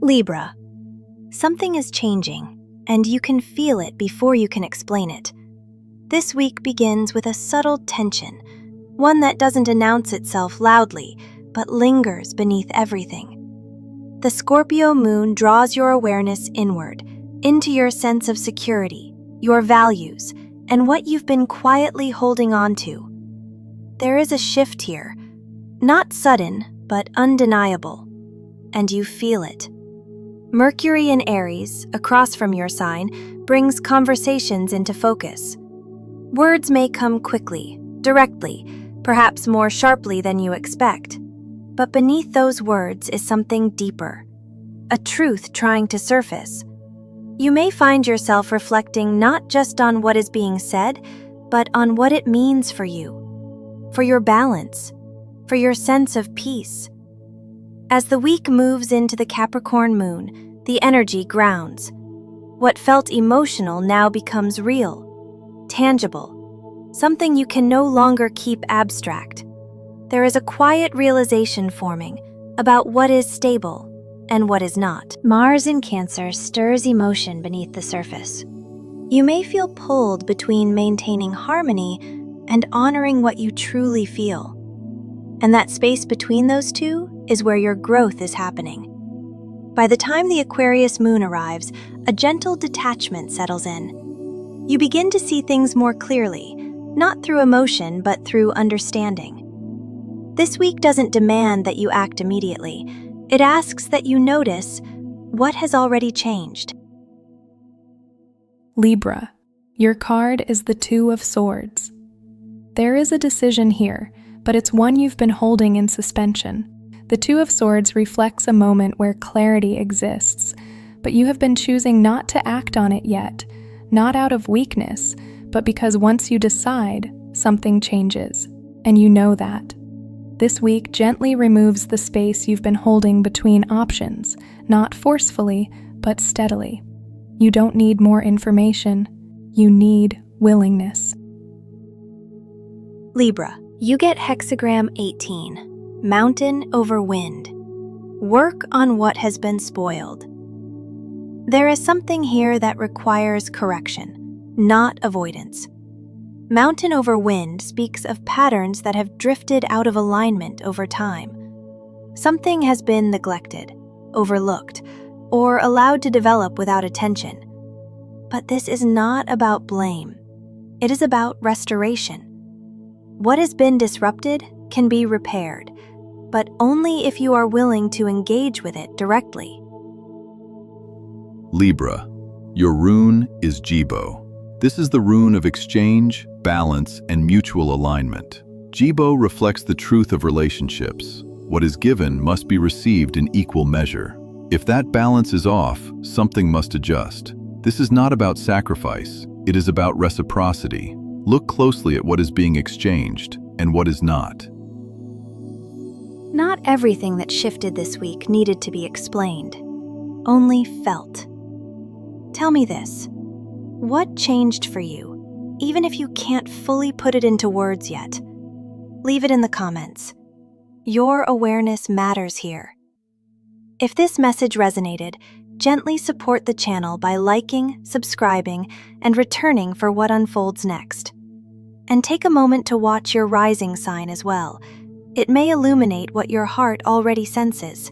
Libra. Something is changing, and you can feel it before you can explain it. This week begins with a subtle tension, one that doesn't announce itself loudly, but lingers beneath everything. The Scorpio moon draws your awareness inward, into your sense of security, your values, and what you've been quietly holding on to. There is a shift here, not sudden, but undeniable, and you feel it. Mercury in Aries, across from your sign, brings conversations into focus. Words may come quickly, directly, perhaps more sharply than you expect. But beneath those words is something deeper, a truth trying to surface. You may find yourself reflecting not just on what is being said, but on what it means for you, for your balance, for your sense of peace. As the week moves into the Capricorn moon, the energy grounds. What felt emotional now becomes real, tangible, something you can no longer keep abstract. There is a quiet realization forming about what is stable and what is not. Mars in Cancer stirs emotion beneath the surface. You may feel pulled between maintaining harmony and honoring what you truly feel. And that space between those two is where your growth is happening. By the time the Aquarius moon arrives, a gentle detachment settles in. You begin to see things more clearly, not through emotion, but through understanding. This week doesn't demand that you act immediately. It asks that you notice what has already changed. Libra, your card is the Two of Swords. There is a decision here, but it's one you've been holding in suspension. The Two of Swords reflects a moment where clarity exists, but you have been choosing not to act on it yet, not out of weakness, but because once you decide, something changes, and you know that. This week gently removes the space you've been holding between options, not forcefully, but steadily. You don't need more information, you need willingness. Libra, you get hexagram 18, mountain over wind. Work on what has been spoiled. There is something here that requires correction, not avoidance. Mountain over wind speaks of patterns that have drifted out of alignment over time. Something has been neglected, overlooked, or allowed to develop without attention. But this is not about blame. It is about restoration. What has been disrupted can be repaired, but only if you are willing to engage with it directly. Libra, your rune is Jibo. This is the rune of exchange, balance, and mutual alignment. Jibo reflects the truth of relationships. What is given must be received in equal measure. If that balance is off, something must adjust. This is not about sacrifice, it is about reciprocity. Look closely at what is being exchanged and what is not. Not everything that shifted this week needed to be explained, only felt. Tell me this, what changed for you, even if you can't fully put it into words yet? Leave it in the comments. Your awareness matters here. If this message resonated, gently support the channel by liking, subscribing, and returning for what unfolds next. And take a moment to watch your rising sign as well. It may illuminate what your heart already senses.